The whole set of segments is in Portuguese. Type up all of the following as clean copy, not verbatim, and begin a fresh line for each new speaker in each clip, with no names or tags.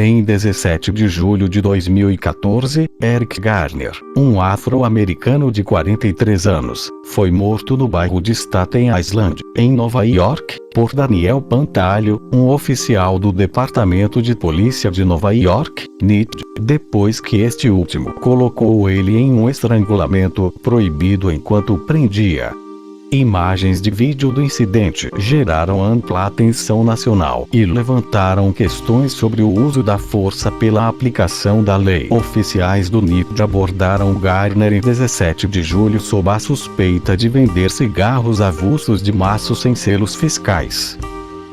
Em 17 de julho de 2014, Eric Garner, um afro-americano de 43 anos, foi morto no bairro de Staten Island, em Nova York, por Daniel Pantalho, um oficial do Departamento de Polícia de Nova York, NYPD, depois que este último colocou ele em um estrangulamento proibido enquanto o prendia. Imagens de vídeo do incidente geraram ampla atenção nacional e levantaram questões sobre o uso da força pela aplicação da lei. Oficiais do NYPD abordaram Garner em 17 de julho sob a suspeita de vender cigarros avulsos de maço sem selos fiscais.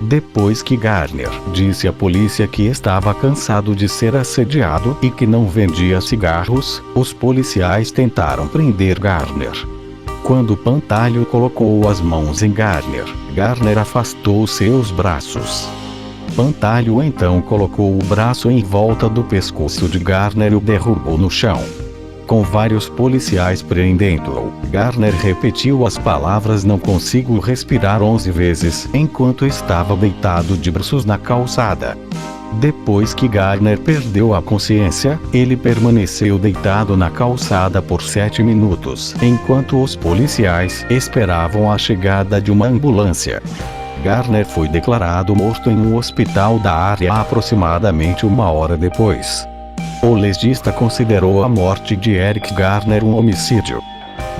Depois que Garner disse à polícia que estava cansado de ser assediado e que não vendia cigarros, os policiais tentaram prender Garner. Quando Pantalho colocou as mãos em Garner, Garner afastou seus braços. Pantalho então colocou o braço em volta do pescoço de Garner e o derrubou no chão. Com vários policiais prendendo-o, Garner repetiu as palavras "não consigo respirar" 11 vezes enquanto estava deitado de braços na calçada. Depois que Garner perdeu a consciência, ele permaneceu deitado na calçada por 7 minutos, enquanto os policiais esperavam a chegada de uma ambulância. Garner foi declarado morto em um hospital da área aproximadamente 1 hora depois. O legista considerou a morte de Eric Garner um homicídio.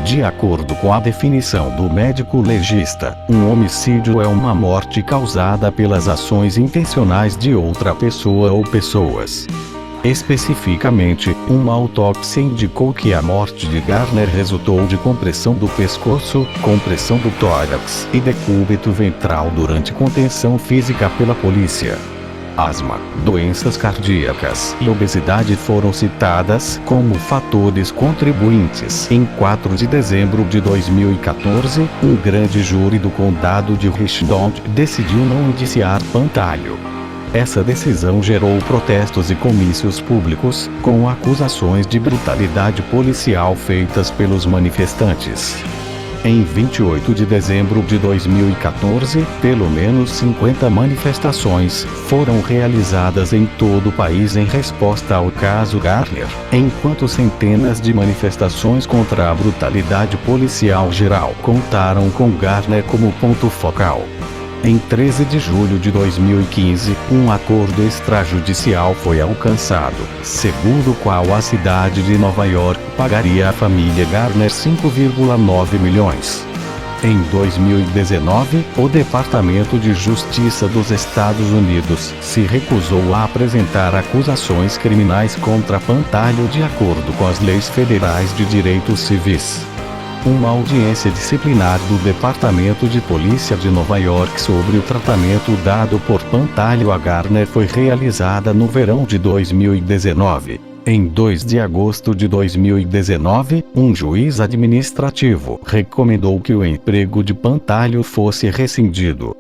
De acordo com a definição do médico legista, um homicídio é uma morte causada pelas ações intencionais de outra pessoa ou pessoas. Especificamente, uma autópsia indicou que a morte de Garner resultou de compressão do pescoço, compressão do tórax e decúbito ventral durante contenção física pela polícia. Asma, doenças cardíacas e obesidade foram citadas como fatores contribuintes. Em 4 de dezembro de 2014, um grande júri do condado de Richmond decidiu não indiciar Pantalho. Essa decisão gerou protestos e comícios públicos, com acusações de brutalidade policial feitas pelos manifestantes. Em 28 de dezembro de 2014, pelo menos 50 manifestações foram realizadas em todo o país em resposta ao caso Garner, enquanto centenas de manifestações contra a brutalidade policial geral contaram com Garner como ponto focal. Em 13 de julho de 2015, um acordo extrajudicial foi alcançado, segundo o qual a cidade de Nova York pagaria à família Garner 5,9 milhões. Em 2019, o Departamento de Justiça dos Estados Unidos se recusou a apresentar acusações criminais contra Pantalho de acordo com as leis federais de direitos civis. Uma audiência disciplinar do Departamento de Polícia de Nova York sobre o tratamento dado por Pantalho a Garner foi realizada no verão de 2019. Em 2 de agosto de 2019, um juiz administrativo recomendou que o emprego de Pantalho fosse rescindido.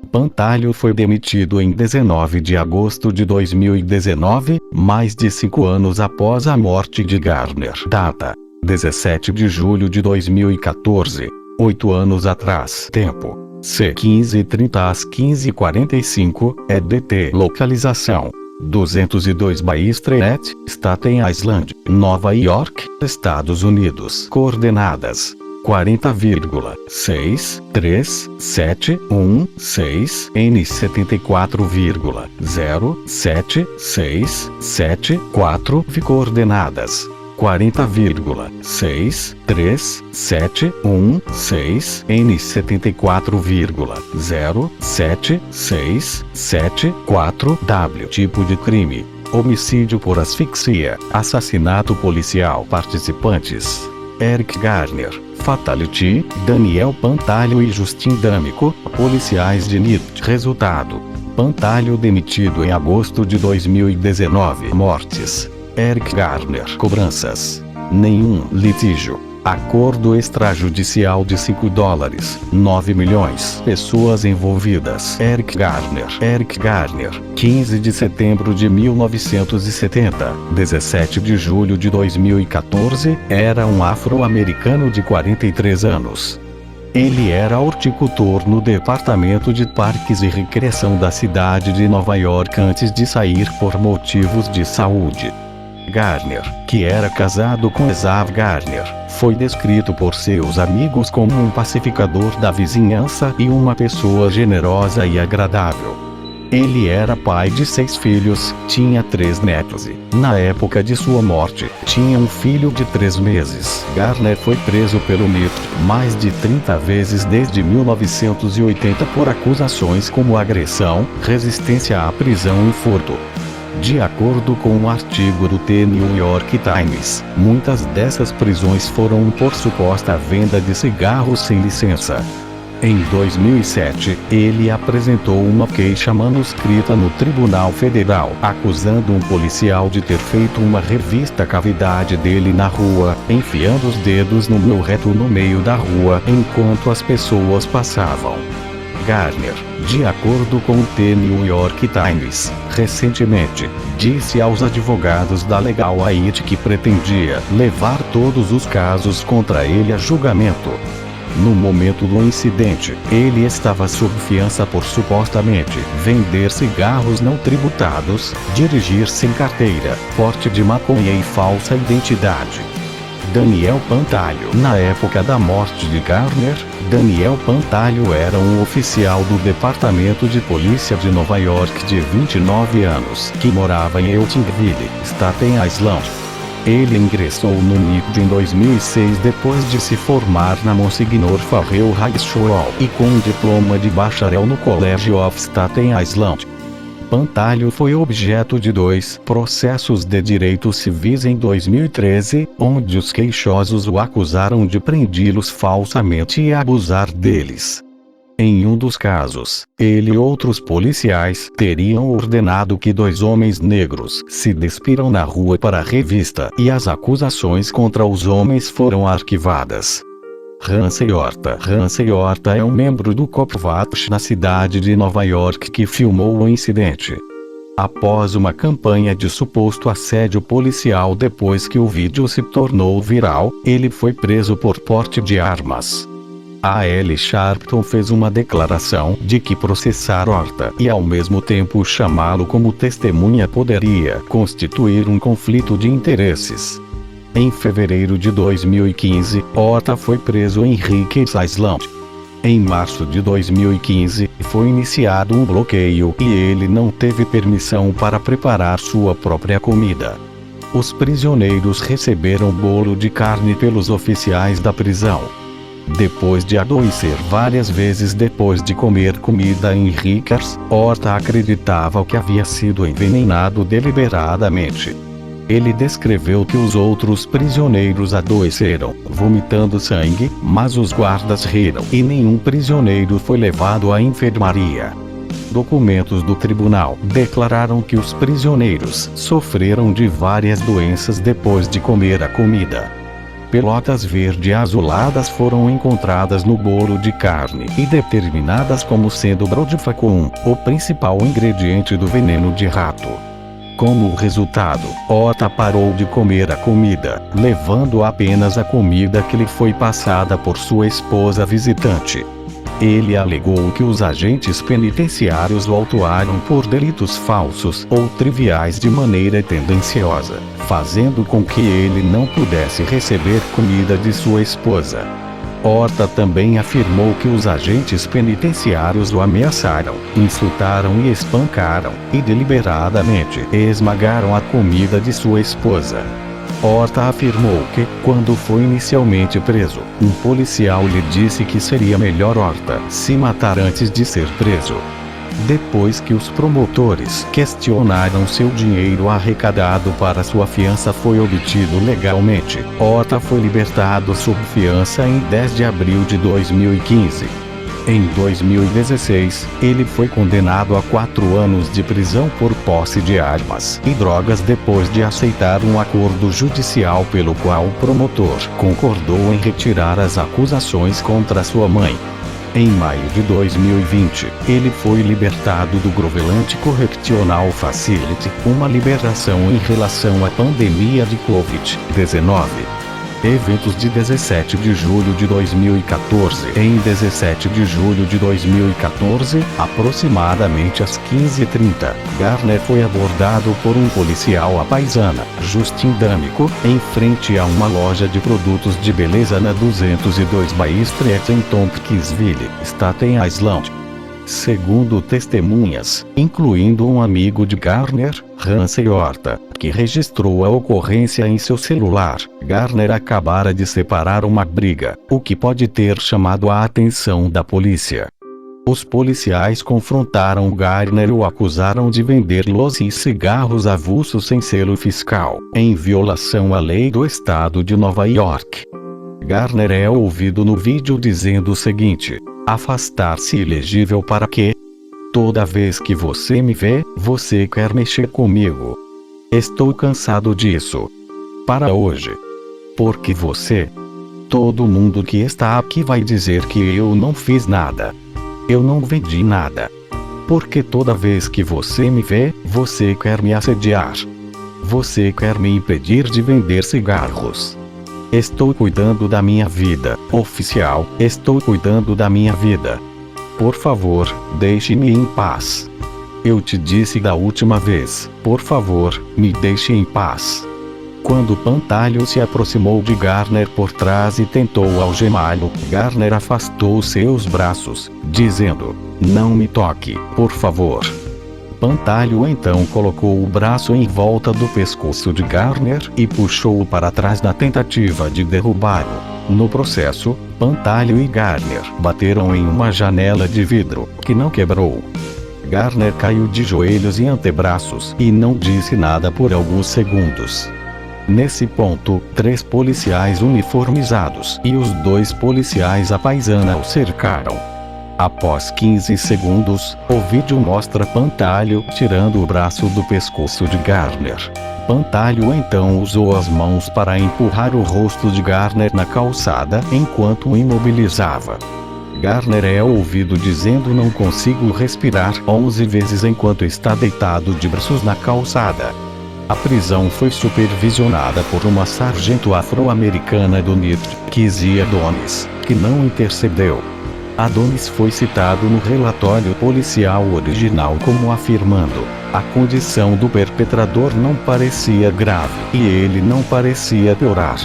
Pantalho foi demitido em 19 de agosto de 2019, mais de 5 anos após a morte de Garner. Data: 17 de julho de 2014, 8 anos atrás. Tempo: C15:30 às 15:45, EDT. Localização: 202 Bay Street, Staten Island, Nova York, Estados Unidos. Coordenadas: 40,63716 N74,07674. Coordenadas: 40,63716 N74,07674. W. Tipo de crime: homicídio por asfixia, assassinato policial. Participantes: Eric Garner, Fatality, Daniel Pantalho e Justin D'Amico, policiais de NYPD. Resultado: Pantalho demitido em agosto de 2019. Mortes: Eric Garner. Cobranças: nenhum. Litígio: acordo extrajudicial de $5, 9 milhões. Pessoas envolvidas: Eric Garner, 15 de setembro de 1970, 17 de julho de 2014, era um afro-americano de 43 anos. Ele era horticultor no Departamento de Parques e Recreação da cidade de Nova York antes de sair por motivos de saúde. Garner, que era casado com Esav Garner, foi descrito por seus amigos como um pacificador da vizinhança e uma pessoa generosa e agradável. Ele era pai de 6 filhos, tinha 3 netos e, na época de sua morte, tinha um filho de 3 meses. Garner foi preso pelo MIT mais de 30 vezes desde 1980 por acusações como agressão, resistência à prisão e furto. De acordo com um artigo do The New York Times, muitas dessas prisões foram por suposta venda de cigarros sem licença. Em 2007, ele apresentou uma queixa manuscrita no Tribunal Federal, acusando um policial de ter feito uma revista cavidade dele na rua, enfiando os dedos no meu reto no meio da rua enquanto as pessoas passavam. Garner, de acordo com o The New York Times, recentemente, disse aos advogados da Legal Aid que pretendia levar todos os casos contra ele a julgamento. No momento do incidente, ele estava sob fiança por supostamente vender cigarros não tributados, dirigir sem carteira, porte de maconha e falsa identidade. Daniel Pantalho. Na época da morte de Garner, Daniel Pantalho era um oficial do Departamento de Polícia de Nova York de 29 anos, que morava em Eltingville, Staten Island. Ele ingressou no MIT em 2006 depois de se formar na Monsignor Farrell High School e com um diploma de bacharel no College of Staten Island. Pantalho foi objeto de 2 processos de direitos civis em 2013, onde os queixosos o acusaram de prendê-los falsamente e abusar deles. Em um dos casos, ele e outros policiais teriam ordenado que 2 homens negros se despiram na rua para a revista e as acusações contra os homens foram arquivadas. Hansen Horta é um membro do COPVATCH na cidade de Nova York que filmou o incidente. Após uma campanha de suposto assédio policial depois que o vídeo se tornou viral, ele foi preso por porte de armas. A L. Sharpton fez uma declaração de que processar Horta e ao mesmo tempo chamá-lo como testemunha poderia constituir um conflito de interesses. Em fevereiro de 2015, Horta foi preso em Rikers Island. Em março de 2015, foi iniciado um bloqueio e ele não teve permissão para preparar sua própria comida. Os prisioneiros receberam bolo de carne pelos oficiais da prisão. Depois de adoecer várias vezes depois de comer comida em Rikers, Horta acreditava que havia sido envenenado deliberadamente. Ele descreveu que os outros prisioneiros adoeceram, vomitando sangue, mas os guardas riram e nenhum prisioneiro foi levado à enfermaria. Documentos do tribunal declararam que os prisioneiros sofreram de várias doenças depois de comer a comida. Pelotas verde-azuladas foram encontradas no bolo de carne e determinadas como sendo brodifacoum, o principal ingrediente do veneno de rato. Como resultado, Horta parou de comer a comida, levando apenas a comida que lhe foi passada por sua esposa visitante. Ele alegou que os agentes penitenciários o autuaram por delitos falsos ou triviais de maneira tendenciosa, fazendo com que ele não pudesse receber comida de sua esposa. Horta também afirmou que os agentes penitenciários o ameaçaram, insultaram e espancaram, e deliberadamente esmagaram a comida de sua esposa. Horta afirmou que, quando foi inicialmente preso, um policial lhe disse que seria melhor Horta se matar antes de ser preso. Depois que os promotores questionaram se o dinheiro arrecadado para sua fiança foi obtido legalmente, Horta foi libertado sob fiança em 10 de abril de 2015. Em 2016, ele foi condenado a 4 anos de prisão por posse de armas e drogas depois de aceitar um acordo judicial pelo qual o promotor concordou em retirar as acusações contra sua mãe. Em maio de 2020, ele foi libertado do Groveland Correctional Facility, uma liberação em relação à pandemia de Covid-19. Eventos de 17 de julho de 2014. Em 17 de julho de 2014, aproximadamente às 15h30, Garner foi abordado por um policial à paisana, Justin D'Amico, em frente a uma loja de produtos de beleza na 202 Bay Street em Tompkinsville, Staten Island. Segundo testemunhas, incluindo um amigo de Garner, Ramsey Horta, que registrou a ocorrência em seu celular, Garner acabara de separar uma briga, o que pode ter chamado a atenção da polícia. Os policiais confrontaram Garner e o acusaram de vender los e cigarros avulsos sem selo fiscal, em violação à lei do estado de Nova York. Garner é ouvido no vídeo dizendo o seguinte: afastar-se ilegível para quê? Toda vez que você me vê, você quer mexer comigo. Estou cansado disso. Para hoje. Porque você. Todo mundo que está aqui vai dizer que eu não fiz nada. Eu não vendi nada. Porque toda vez que você me vê, você quer me assediar. Você quer me impedir de vender cigarros. Estou cuidando da minha vida, oficial, estou cuidando da minha vida. Por favor, deixe-me em paz. Eu te disse da última vez, por favor, me deixe em paz. Quando Pantaleo se aproximou de Garner por trás e tentou algemá-lo, Garner afastou seus braços, dizendo: não me toque, por favor. Pantaleo então colocou o braço em volta do pescoço de Garner e puxou-o para trás na tentativa de derrubá-lo. No processo, Pantaleo e Garner bateram em uma janela de vidro, que não quebrou. Garner caiu de joelhos e antebraços e não disse nada por alguns segundos. Nesse ponto, 3 policiais uniformizados e os 2 policiais à paisana o cercaram. Após 15 segundos, o vídeo mostra Pantaleo tirando o braço do pescoço de Garner. Pantaleo então usou as mãos para empurrar o rosto de Garner na calçada enquanto o imobilizava. Garner é ouvido dizendo: não consigo respirar 11 vezes enquanto está deitado de braços na calçada. A prisão foi supervisionada por uma sargento afro-americana do NIT, Kezia Adonis, que não intercedeu. Adonis foi citado no relatório policial original como afirmando: a condição do perpetrador não parecia grave e ele não parecia piorar.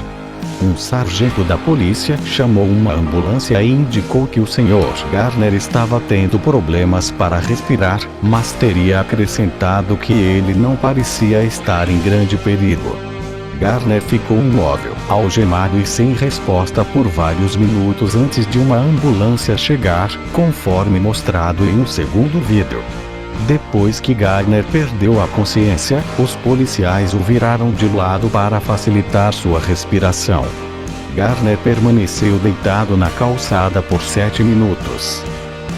Um sargento da polícia chamou uma ambulância e indicou que o Sr. Garner estava tendo problemas para respirar, mas teria acrescentado que ele não parecia estar em grande perigo. Garner ficou imóvel, algemado e sem resposta por vários minutos antes de uma ambulância chegar, conforme mostrado em um segundo vídeo. Depois que Garner perdeu a consciência, os policiais o viraram de lado para facilitar sua respiração. Garner permaneceu deitado na calçada por 7 minutos.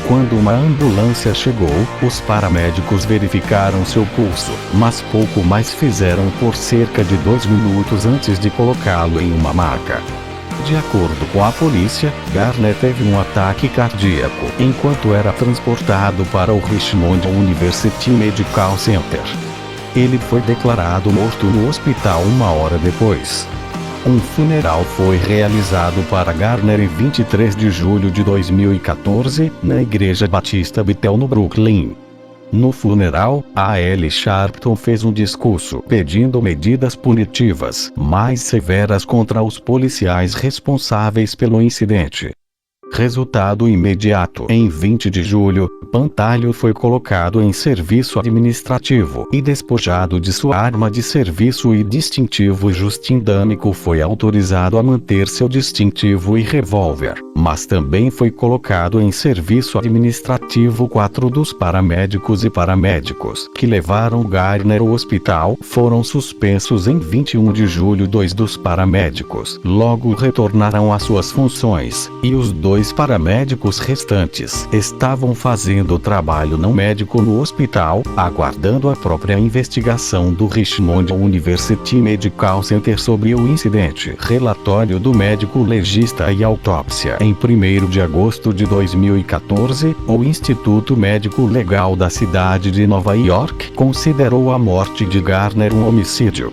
Quando uma ambulância chegou, os paramédicos verificaram seu pulso, mas pouco mais fizeram por cerca de 2 minutos antes de colocá-lo em uma maca. De acordo com a polícia, Garner teve um ataque cardíaco enquanto era transportado para o Richmond University Medical Center. Ele foi declarado morto no hospital 1 hora depois. Um funeral foi realizado para Garner em 23 de julho de 2014, na Igreja Batista Bethel no Brooklyn. No funeral, A.L. Sharpton fez um discurso pedindo medidas punitivas mais severas contra os policiais responsáveis pelo incidente. Resultado imediato: em 20 de julho, Pantaleo foi colocado em serviço administrativo e despojado de sua arma de serviço e distintivo. Justin D'Amico foi autorizado a manter seu distintivo e revólver, mas também foi colocado em serviço administrativo. 4 dos paramédicos e paramédicos que levaram Garner ao hospital foram suspensos em 21 de julho. 2 dos paramédicos logo retornaram às suas funções, e os 2 paramédicos restantes estavam fazendo trabalho não médico no hospital, aguardando a própria investigação do Richmond University Medical Center sobre o incidente. Relatório do médico legista e autópsia. Em 1º de agosto de 2014, o Instituto Médico Legal da cidade de Nova York considerou a morte de Garner um homicídio.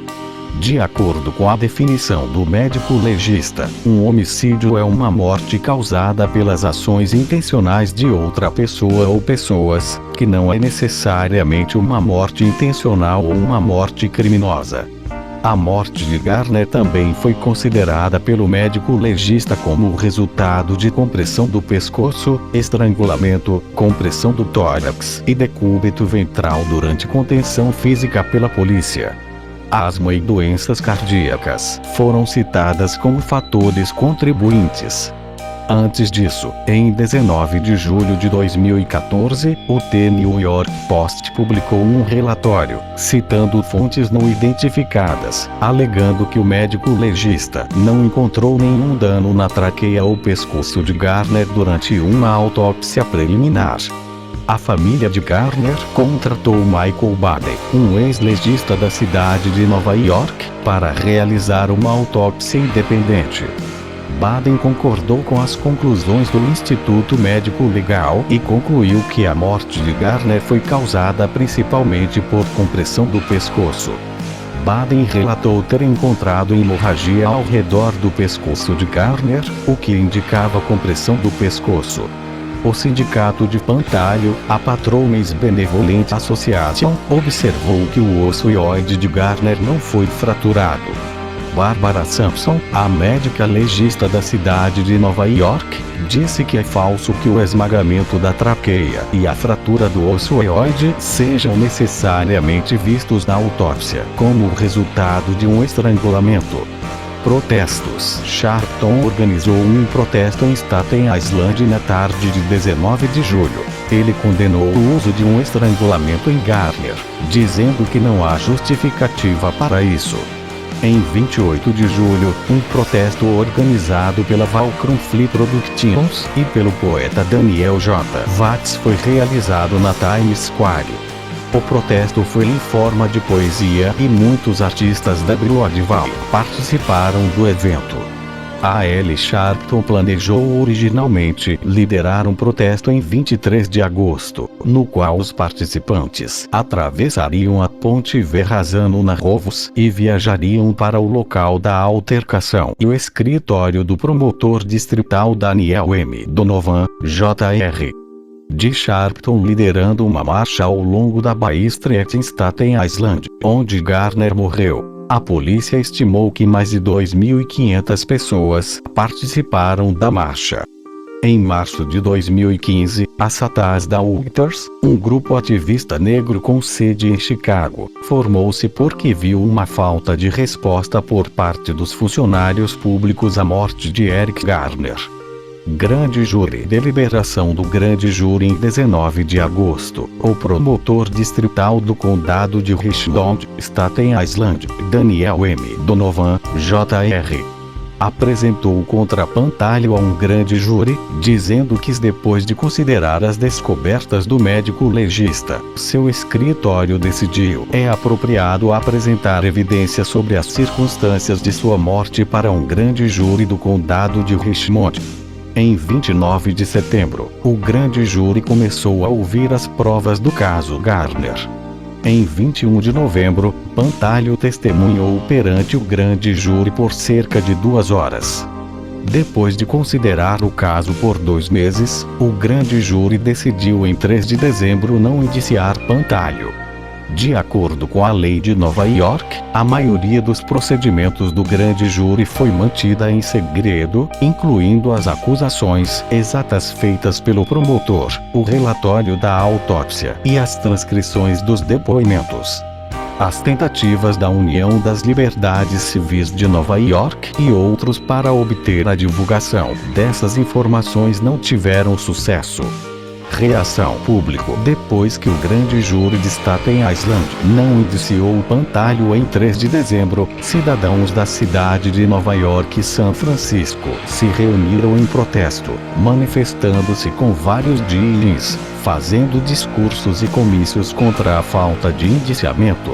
De acordo com a definição do médico legista, um homicídio é uma morte causada pelas ações intencionais de outra pessoa ou pessoas, que não é necessariamente uma morte intencional ou uma morte criminosa. A morte de Garner também foi considerada pelo médico legista como o resultado de compressão do pescoço, estrangulamento, compressão do tórax e decúbito ventral durante contenção física pela polícia. Asma e doenças cardíacas foram citadas como fatores contribuintes. Antes disso, em 19 de julho de 2014, o The New York Post publicou um relatório, citando fontes não identificadas, alegando que o médico legista não encontrou nenhum dano na traqueia ou pescoço de Garner durante uma autópsia preliminar. A família de Garner contratou Michael Baden, um ex-legista da cidade de Nova York, para realizar uma autópsia independente. Baden concordou com as conclusões do Instituto Médico Legal e concluiu que a morte de Garner foi causada principalmente por compressão do pescoço. Baden relatou ter encontrado hemorragia ao redor do pescoço de Garner, o que indicava compressão do pescoço. O Sindicato de Pantalho, a Patrões Benevolent Association, observou que o osso hioide de Garner não foi fraturado. Barbara Sampson, a médica legista da cidade de Nova York, disse que é falso que o esmagamento da traqueia e a fratura do osso hioide sejam necessariamente vistos na autópsia como resultado de um estrangulamento. Protestos. Sharpton organizou um protesto em Staten Island na tarde de 19 de julho. Ele condenou o uso de um estrangulamento em Garner, dizendo que não há justificativa para isso. Em 28 de julho, um protesto organizado pela Valcrum Flea Productions e pelo poeta Daniel J. Watts foi realizado na Times Square. O protesto foi em forma de poesia e muitos artistas da Broadway participaram do evento. A L. Sharpton planejou originalmente liderar um protesto em 23 de agosto, no qual os participantes atravessariam a ponte Verrazano na Rovos e viajariam para o local da altercação e o escritório do promotor distrital Daniel M. Donovan, Jr. de Sharpton liderando uma marcha ao longo da Bay Street em Staten Island, onde Garner morreu. A polícia estimou que mais de 2.500 pessoas participaram da marcha. Em março de 2015, a Bethesda Writers, um grupo ativista negro com sede em Chicago, formou-se porque viu uma falta de resposta por parte dos funcionários públicos à morte de Eric Garner. Grande Júri. Deliberação do Grande Júri em 19 de agosto. O promotor distrital do condado de Richmond, Staten Island, Daniel M. Donovan, Jr., apresentou contra Pantalho a um grande júri, dizendo que depois de considerar as descobertas do médico legista, seu escritório decidiu é apropriado apresentar evidência sobre as circunstâncias de sua morte para um grande júri do condado de Richmond. Em 29 de setembro, o grande júri começou a ouvir as provas do caso Garner. Em 21 de novembro, Pantalho testemunhou perante o grande júri por cerca de 2 horas. Depois de considerar o caso por 2 meses, o grande júri decidiu em 3 de dezembro não indiciar Pantalho. De acordo com a lei de Nova York, a maioria dos procedimentos do grande júri foi mantida em segredo, incluindo as acusações exatas feitas pelo promotor, o relatório da autópsia e as transcrições dos depoimentos. As tentativas da União das Liberdades Civis de Nova York e outros para obter a divulgação dessas informações não tiveram sucesso. Reação público. Depois que o grande júri de Staten Island não indiciou o Pantalho em 3 de dezembro, cidadãos da cidade de Nova York e São Francisco se reuniram em protesto, manifestando-se com vários jeans, fazendo discursos e comícios contra a falta de indiciamento.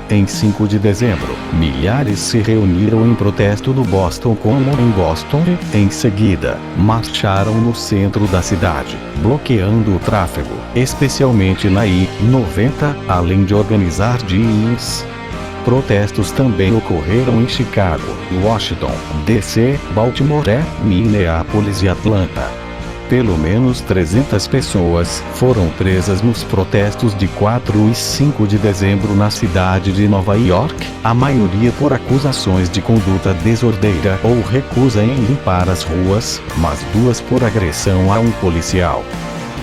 Em 5 de dezembro, milhares se reuniram em protesto no Boston Common em Boston e, em seguida, marcharam no centro da cidade, bloqueando o tráfego, especialmente na I-90, além de organizar jeans. Protestos também ocorreram em Chicago, Washington, D.C., Baltimore, Minneapolis e Atlanta. Pelo menos 300 pessoas foram presas nos protestos de 4 e 5 de dezembro na cidade de Nova York, a maioria por acusações de conduta desordeira ou recusa em limpar as ruas, mas 2 por agressão a um policial.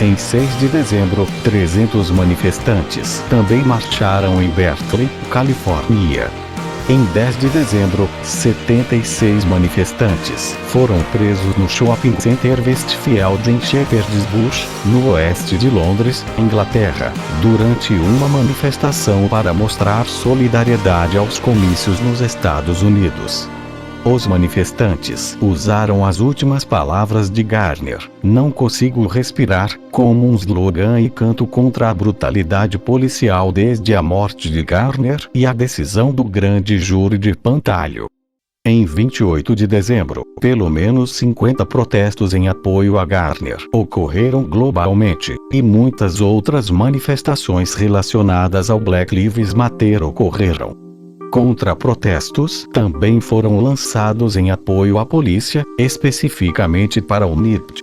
Em 6 de dezembro, 300 manifestantes também marcharam em Berkeley, Califórnia. Em 10 de dezembro, 76 manifestantes foram presos no Shopping Center Westfield em Shepherd's Bush, no oeste de Londres, Inglaterra, durante uma manifestação para mostrar solidariedade aos comícios nos Estados Unidos. Os manifestantes usaram as últimas palavras de Garner, "Não consigo respirar", como um slogan e canto contra a brutalidade policial desde a morte de Garner e a decisão do grande júri de Pantalho. Em 28 de dezembro, pelo menos 50 protestos em apoio a Garner ocorreram globalmente, e muitas outras manifestações relacionadas ao Black Lives Matter ocorreram. Contra-protestos também foram lançados em apoio à polícia, especificamente para o NIT.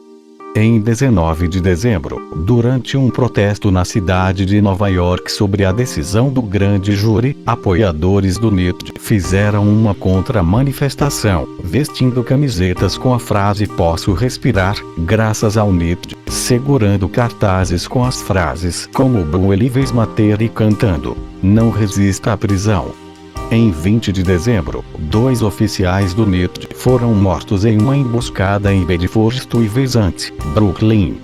Em 19 de dezembro, durante um protesto na cidade de Nova York sobre a decisão do grande júri, apoiadores do NIT fizeram uma contra-manifestação, vestindo camisetas com a frase "Posso respirar, graças ao NIT", segurando cartazes com as frases como "Black Lives Matter" e cantando "Não resista à prisão". Em 20 de dezembro, 2 oficiais do NIT foram mortos em uma emboscada em Bedford Stuyvesant, Brooklyn.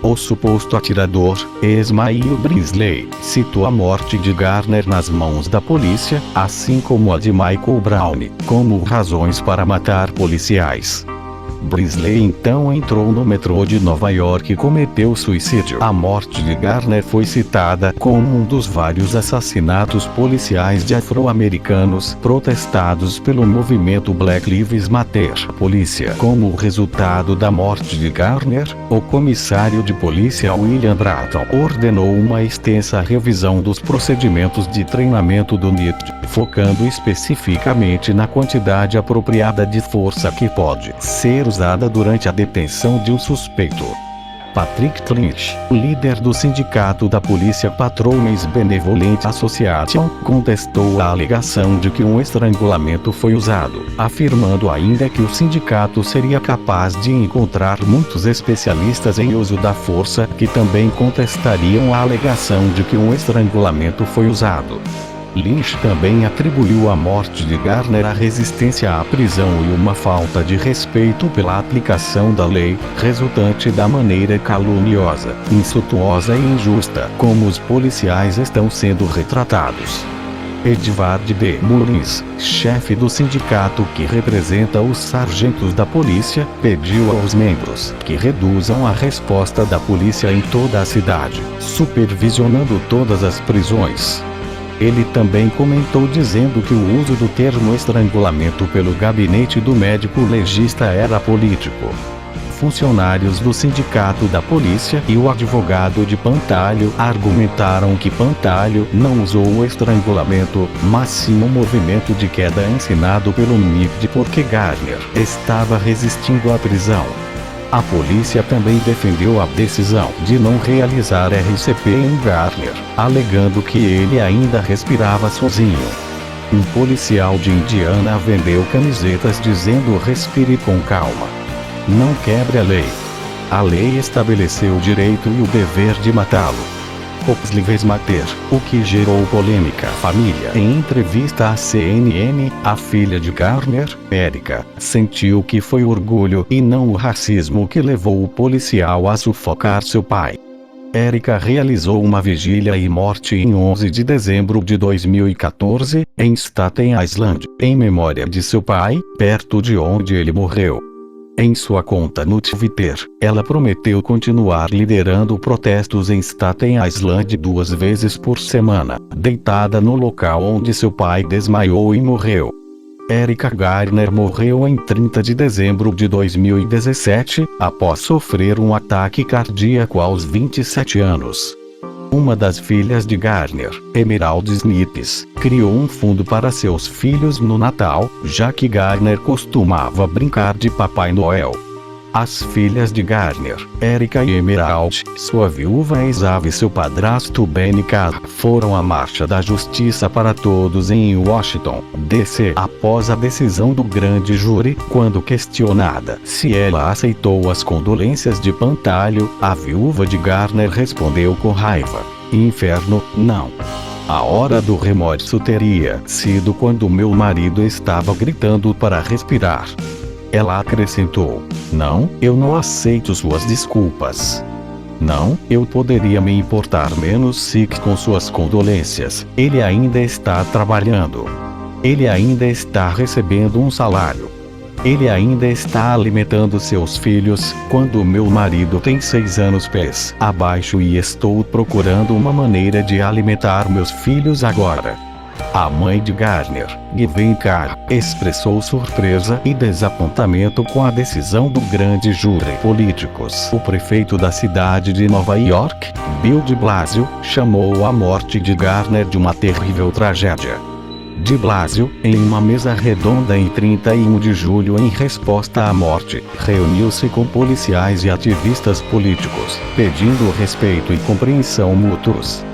O suposto atirador, Ismael Brinsley, citou a morte de Garner nas mãos da polícia, assim como a de Michael Brown, como razões para matar policiais. Brinsley então entrou no metrô de Nova York e cometeu suicídio. A morte de Garner foi citada como um dos vários assassinatos policiais de afro-americanos protestados pelo movimento Black Lives Matter. Polícia. Como resultado da morte de Garner, o comissário de polícia William Bratton ordenou uma extensa revisão dos procedimentos de treinamento do NIT, focando especificamente na quantidade apropriada de força que pode ser usada durante a detenção de um suspeito. Patrick Clinch, líder do sindicato da Polícia Patrolmen's Benevolent Association, contestou a alegação de que um estrangulamento foi usado, afirmando ainda que o sindicato seria capaz de encontrar muitos especialistas em uso da força que também contestariam a alegação de que um estrangulamento foi usado. Lynch também atribuiu a morte de Garner à resistência à prisão e uma falta de respeito pela aplicação da lei, resultante da maneira caluniosa, insultuosa e injusta como os policiais estão sendo retratados. Edward D. Mullins, chefe do sindicato que representa os sargentos da polícia, pediu aos membros que reduzam a resposta da polícia em toda a cidade, supervisionando todas as prisões. Ele também comentou dizendo que o uso do termo estrangulamento pelo gabinete do médico legista era político. Funcionários do sindicato da polícia e o advogado de Pantalho argumentaram que Pantalho não usou o estrangulamento, mas sim o movimento de queda ensinado pelo NIT porque Garner estava resistindo à prisão. A polícia também defendeu a decisão de não realizar RCP em Garner, alegando que ele ainda respirava sozinho. Um policial de Indiana vendeu camisetas dizendo "Respire com calma. Não quebre a lei. A lei estabeleceu o direito e o dever de matá-lo". Black Lives Matter, o que gerou polêmica. Família. Em entrevista à CNN, a filha de Garner, Erica, sentiu que foi orgulho e não o racismo que levou o policial a sufocar seu pai. Erica realizou uma vigília e morte em 11 de dezembro de 2014, em Staten Island, em memória de seu pai, perto de onde ele morreu. Em sua conta no Twitter, ela prometeu continuar liderando protestos em Staten Island 2 vezes por semana, deitada no local onde seu pai desmaiou e morreu. Erica Garner morreu em 30 de dezembro de 2017, após sofrer um ataque cardíaco aos 27 anos. Uma das filhas de Garner, Emerald Snipes, criou um fundo para seus filhos no Natal, já que Garner costumava brincar de Papai Noel. As filhas de Garner, Erica e Emerald, sua viúva Esav e seu padrasto Benny Carr, foram à Marcha da Justiça para Todos em Washington, D.C. após a decisão do grande júri. Quando questionada se ela aceitou as condolências de Pantalho, a viúva de Garner respondeu com raiva: "Inferno, não. A hora do remorso teria sido quando meu marido estava gritando para respirar." Ela acrescentou: "Não, eu não aceito suas desculpas. Não, eu poderia me importar menos se com suas condolências. Ele ainda está trabalhando. Ele ainda está recebendo um salário. Ele ainda está alimentando seus filhos, quando meu marido tem 6 anos pés abaixo e estou procurando uma maneira de alimentar meus filhos agora." A mãe de Garner, Gwen Carr, expressou surpresa e desapontamento com a decisão do grande júri. Políticos. O prefeito da cidade de Nova York, Bill de Blasio, chamou a morte de Garner de uma terrível tragédia. De Blasio, em uma mesa redonda em 31 de julho em resposta à morte, reuniu-se com policiais e ativistas políticos, pedindo respeito e compreensão mútuos.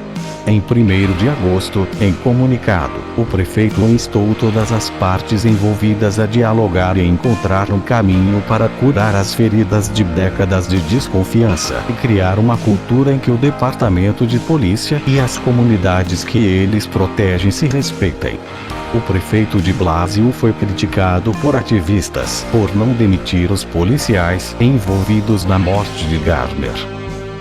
Em 1º de agosto, em comunicado, o prefeito instou todas as partes envolvidas a dialogar e encontrar um caminho para curar as feridas de décadas de desconfiança e criar uma cultura em que o departamento de polícia e as comunidades que eles protegem se respeitem. O prefeito de Blasio foi criticado por ativistas por não demitir os policiais envolvidos na morte de Garner.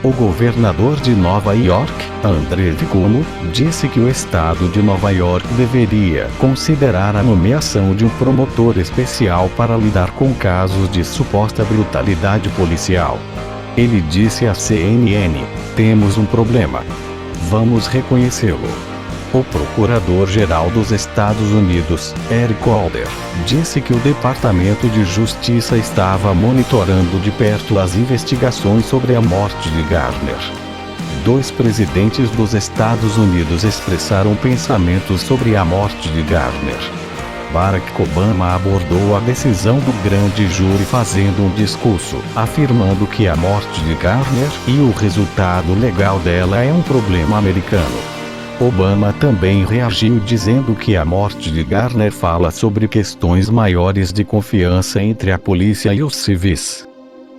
O governador de Nova York, Andrew Cuomo, disse que o estado de Nova York deveria considerar a nomeação de um promotor especial para lidar com casos de suposta brutalidade policial. Ele disse à CNN: "Temos um problema. Vamos reconhecê-lo." O procurador-geral dos Estados Unidos, Eric Holder, disse que o Departamento de Justiça estava monitorando de perto as investigações sobre a morte de Garner. 2 presidentes dos Estados Unidos expressaram pensamentos sobre a morte de Garner. Barack Obama abordou a decisão do grande júri fazendo um discurso, afirmando que a morte de Garner e o resultado legal dela é um problema americano. Obama também reagiu dizendo que a morte de Garner fala sobre questões maiores de confiança entre a polícia e os civis.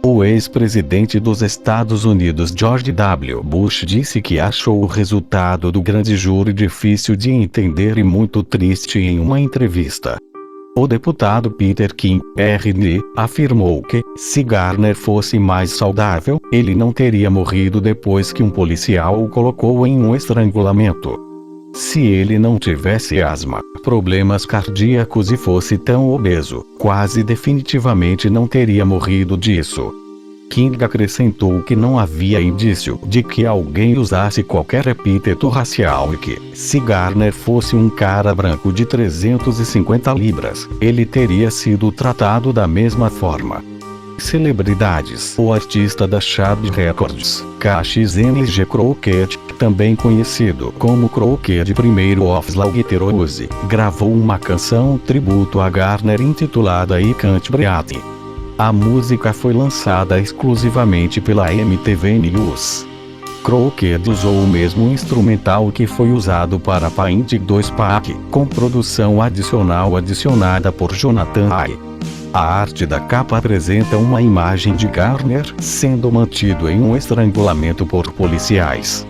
O ex-presidente dos Estados Unidos George W. Bush disse que achou o resultado do grande júri difícil de entender e muito triste em uma entrevista. O deputado Peter King, RN, afirmou que, se Garner fosse mais saudável, ele não teria morrido depois que um policial o colocou em um estrangulamento. Se ele não tivesse asma, problemas cardíacos e fosse tão obeso, quase definitivamente não teria morrido disso. King acrescentou que não havia indício de que alguém usasse qualquer epíteto racial e que, se Garner fosse um cara branco de 350 libras, ele teria sido tratado da mesma forma. Celebridades. O artista da Chad Records, KXNG Crockett, também conhecido como Crockett I of Slaughterhouse, gravou uma canção tributo a Garner intitulada I Can't Breathe. A música foi lançada exclusivamente pela MTV News. Crockett usou o mesmo instrumental que foi usado para Paint 2 Pack, com produção adicional adicionada por Jonathan Hay. A arte da capa apresenta uma imagem de Garner sendo mantido em um estrangulamento por policiais.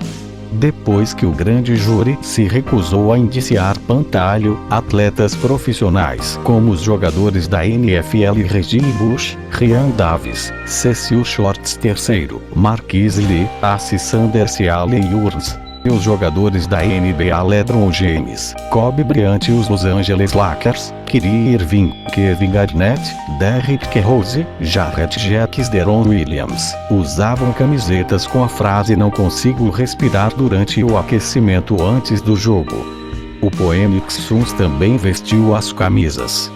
Depois que o grande júri se recusou a indiciar Pantalho, atletas profissionais como os jogadores da NFL Reggie Bush, Ryan Davis, Cecil Shorts III, Marquise Lee, Assi Sanders e Allen Hurns, e os jogadores da NBA LeBron James, Kobe Bryant e os Los Angeles Lakers, Kyrie Irving, Kevin Garnett, Derrick Rose, Jarrett Jacks, Deron Williams, usavam camisetas com a frase "Não consigo respirar" durante o aquecimento antes do jogo. O Phoenix Suns também vestiu as camisas.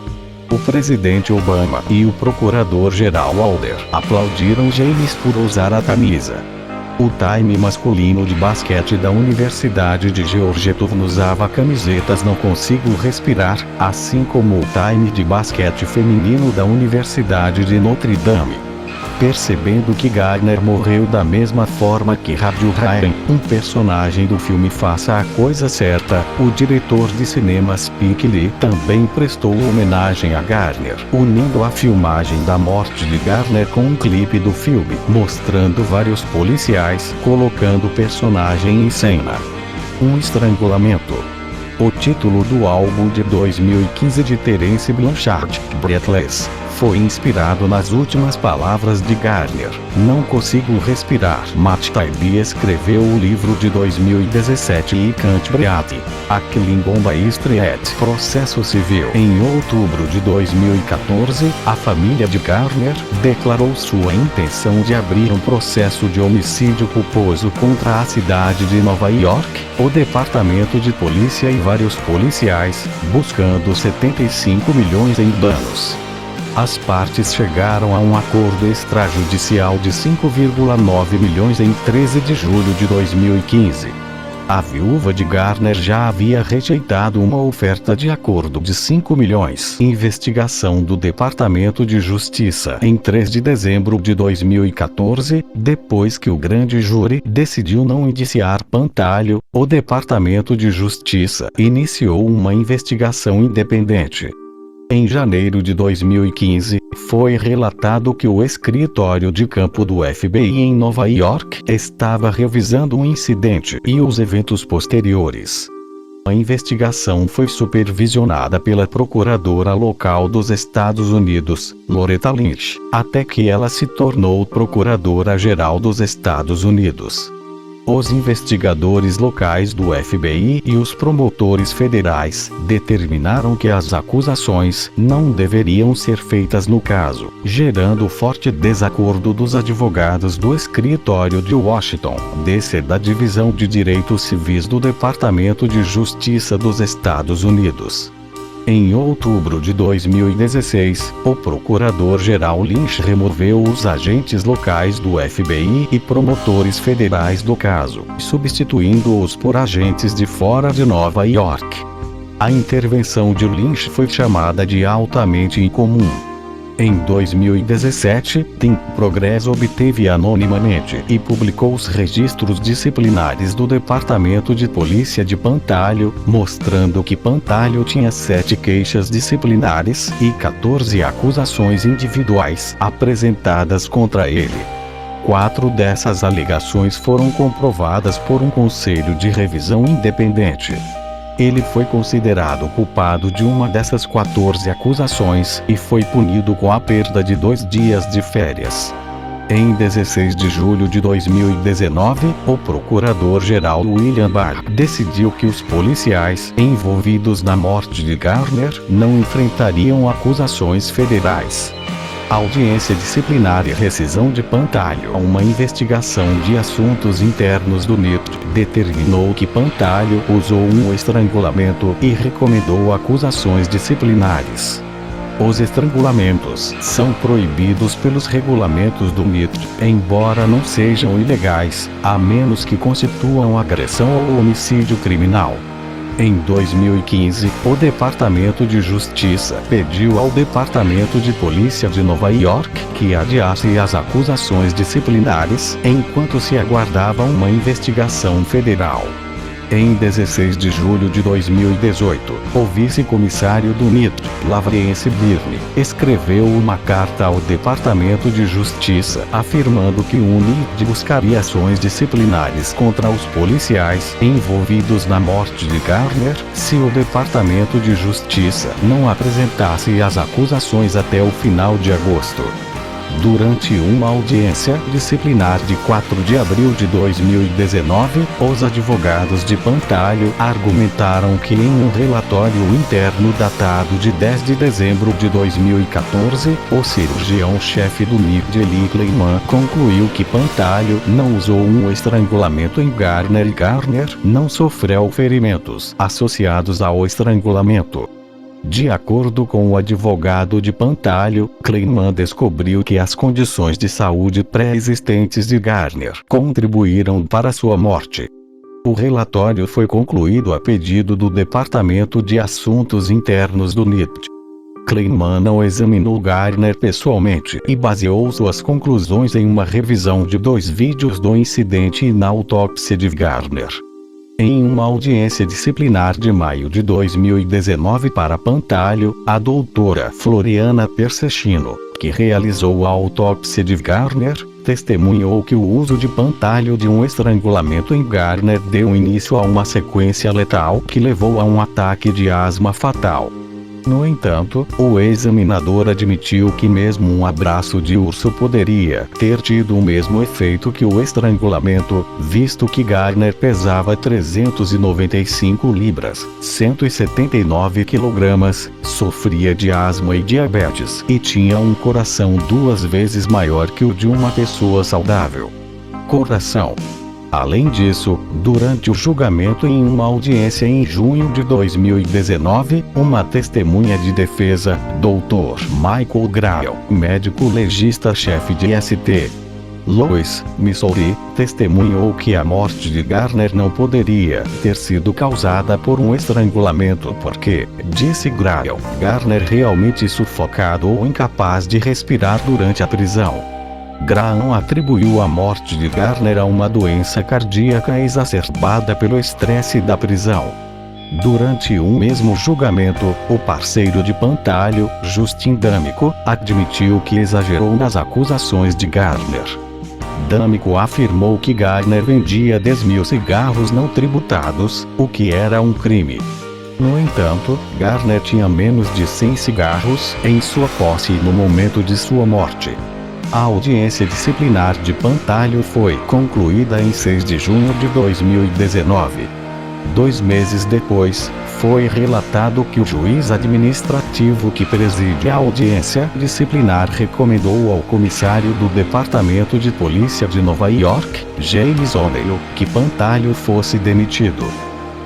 O presidente Obama e o procurador-geral Holder aplaudiram James por usar a camisa. O time masculino de basquete da Universidade de Georgetown usava camisetas "Não Consigo Respirar", assim como o time de basquete feminino da Universidade de Notre Dame. Percebendo que Gardner morreu da mesma forma que Radu Ryan, um personagem do filme Faça a Coisa Certa, o diretor de cinema Spike Lee também prestou homenagem a Gardner, unindo a filmagem da morte de Gardner com um clipe do filme, mostrando vários policiais colocando o personagem em cena. Um estrangulamento. O título do álbum de 2015 de Terence Blanchard, Breathless, foi inspirado nas últimas palavras de Gardner: "Não consigo respirar". Matt Taibbi escreveu o livro de 2017 e Can't Breathe, A Killing on the Street. Processo civil. Em outubro de 2014, a família de Gardner declarou sua intenção de abrir um processo de homicídio culposo contra a cidade de Nova York, o departamento de polícia e vários policiais, buscando 75 milhões em danos. As partes chegaram a um acordo extrajudicial de 5,9 milhões em 13 de julho de 2015. A viúva de Gardner já havia rejeitado uma oferta de acordo de 5 milhões. Investigação do Departamento de Justiça. Em 3 de dezembro de 2014, depois que o grande júri decidiu não indiciar Pantaleo, o Departamento de Justiça iniciou uma investigação independente. Em janeiro de 2015, foi relatado que o escritório de campo do FBI em Nova York estava revisando o incidente e os eventos posteriores. A investigação foi supervisionada pela procuradora local dos Estados Unidos, Loretta Lynch, até que ela se tornou procuradora-geral dos Estados Unidos. Os investigadores locais do FBI e os promotores federais determinaram que as acusações não deveriam ser feitas no caso, gerando forte desacordo dos advogados do escritório de Washington, DC da Divisão de Direitos Civis do Departamento de Justiça dos Estados Unidos. Em outubro de 2016, o procurador-geral Lynch removeu os agentes locais do FBI e promotores federais do caso, substituindo-os por agentes de fora de Nova York. A intervenção de Lynch foi chamada de altamente incomum. Em 2017, Team Progress obteve anonimamente e publicou os registros disciplinares do Departamento de Polícia de Pantaleo, mostrando que Pantaleo tinha 7 queixas disciplinares e 14 acusações individuais apresentadas contra ele. 4 dessas alegações foram comprovadas por um conselho de revisão independente. Ele foi considerado culpado de uma dessas 14 acusações e foi punido com a perda de 2 dias de férias. Em 16 de julho de 2019, o procurador-geral William Barr decidiu que os policiais envolvidos na morte de Gardner não enfrentariam acusações federais. A audiência disciplinar e rescisão de Pantaleo, uma investigação de assuntos internos do NIT, determinou que Pantaleo usou um estrangulamento e recomendou acusações disciplinares. Os estrangulamentos são proibidos pelos regulamentos do NIT, embora não sejam ilegais, a menos que constituam agressão ou homicídio criminal. Em 2015, o Departamento de Justiça pediu ao Departamento de Polícia de Nova York que adiasse as acusações disciplinares enquanto se aguardava uma investigação federal. Em 16 de julho de 2018, o vice-comissário do NIT, Lawrence Birney, escreveu uma carta ao Departamento de Justiça afirmando que o NIT buscaria ações disciplinares contra os policiais envolvidos na morte de Gardner se o Departamento de Justiça não apresentasse as acusações até o final de agosto. Durante uma audiência disciplinar de 4 de abril de 2019, os advogados de Pantaleo argumentaram que em um relatório interno datado de 10 de dezembro de 2014, o cirurgião-chefe do NIT, Eli Kleiman, concluiu que Pantaleo não usou um estrangulamento em Gardner e Gardner não sofreu ferimentos associados ao estrangulamento. De acordo com o advogado de Pantalho, Kleinman descobriu que as condições de saúde pré-existentes de Garner contribuíram para sua morte. O relatório foi concluído a pedido do Departamento de Assuntos Internos do NIPT. Kleinman não examinou Garner pessoalmente e baseou suas conclusões em uma revisão de 2 vídeos do incidente e na autópsia de Garner. Em uma audiência disciplinar de maio de 2019 para Pantalho, a doutora Floriana Persechino, que realizou a autópsia de Garner, testemunhou que o uso de Pantalho de um estrangulamento em Garner deu início a uma sequência letal que levou a um ataque de asma fatal. No entanto, o examinador admitiu que mesmo um abraço de urso poderia ter tido o mesmo efeito que o estrangulamento, visto que Garner pesava 395 libras, 179 quilogramas, sofria de asma e diabetes e tinha um coração 2 vezes maior que o de uma pessoa saudável. Coração. Além disso, durante o julgamento em uma audiência em junho de 2019, uma testemunha de defesa, Dr. Michael Grael, médico legista-chefe de St. Louis, Missouri, testemunhou que a morte de Garner não poderia ter sido causada por um estrangulamento porque, disse Grael, Garner realmente sufocado ou incapaz de respirar durante a prisão. Graham atribuiu a morte de Garner a uma doença cardíaca exacerbada pelo estresse da prisão. Durante um mesmo julgamento, o parceiro de Pantalho, Justin D'Amico, admitiu que exagerou nas acusações de Garner. D'Amico afirmou que Garner vendia 10.000 cigarros não tributados, o que era um crime. No entanto, Garner tinha menos de 100 cigarros em sua posse no momento de sua morte. A audiência disciplinar de Pantalho foi concluída em 6 de junho de 2019. 2 meses depois, foi relatado que o juiz administrativo que preside a audiência disciplinar recomendou ao comissário do Departamento de Polícia de Nova York, James O'Neill, que Pantalho fosse demitido.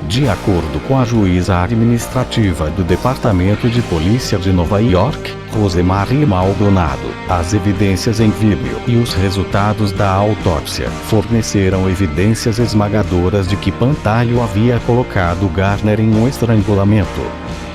De acordo com a juíza administrativa do Departamento de Polícia de Nova York, Rosemarie Maldonado, as evidências em vídeo e os resultados da autópsia forneceram evidências esmagadoras de que Pantalho havia colocado Garner em um estrangulamento.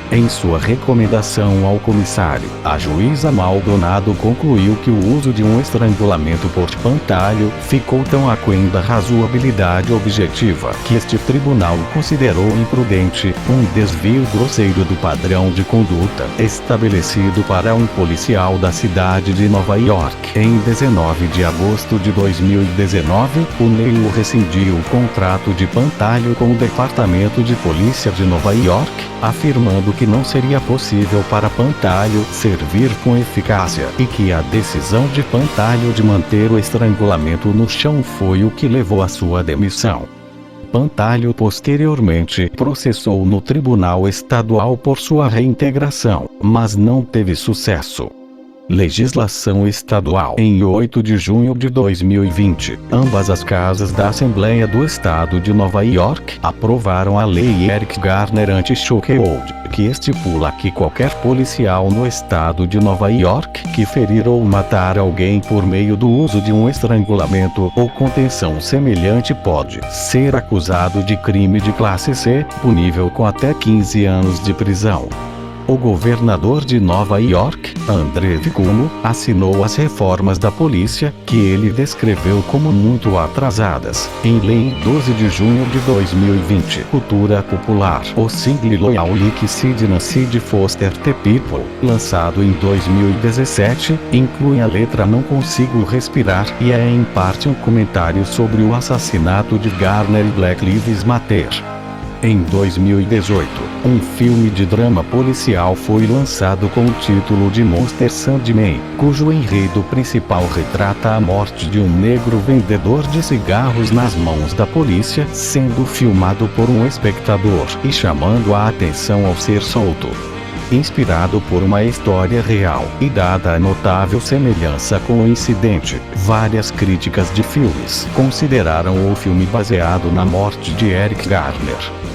Em sua recomendação ao comissário, a juíza Maldonado concluiu que o uso de um estrangulamento por Pantalho ficou tão aquém da razoabilidade objetiva que este tribunal considerou imprudente, um desvio grosseiro do padrão de conduta estabelecido para um policial da cidade de Nova York. Em 19 de agosto de 2019, O'Neill rescindiu o contrato de Pantalho com o Departamento de Polícia de Nova York, afirmando que não seria possível para Pantalho servir com eficácia e que a decisão de Pantalho de manter o estrangulamento no chão foi o que levou à sua demissão. Pantalho posteriormente processou no Tribunal Estadual por sua reintegração, mas não teve sucesso. Legislação estadual. Em 8 de junho de 2020, ambas as casas da Assembleia do Estado de Nova York aprovaram a Lei Eric Garner Anti-Chokehold, que estipula que qualquer policial no estado de Nova York que ferir ou matar alguém por meio do uso de um estrangulamento ou contenção semelhante pode ser acusado de crime de classe C, punível com até 15 anos de prisão. O governador de Nova York, Andrew Cuomo, assinou as reformas da polícia, que ele descreveu como muito atrasadas, em lei 12 de junho de 2020. Cultura popular. O single Loyal Like Sid Sid Foster The People, lançado em 2017, inclui a letra Não Consigo Respirar e é em parte um comentário sobre o assassinato de Garner e Black Lives Matter. Em 2018, um filme de drama policial foi lançado com o título de Monster Sandman, cujo enredo principal retrata a morte de um negro vendedor de cigarros nas mãos da polícia, sendo filmado por um espectador e chamando a atenção ao ser solto. Inspirado por uma história real e dada a notável semelhança com o incidente, várias críticas de filmes consideraram o filme baseado na morte de Eric Garner.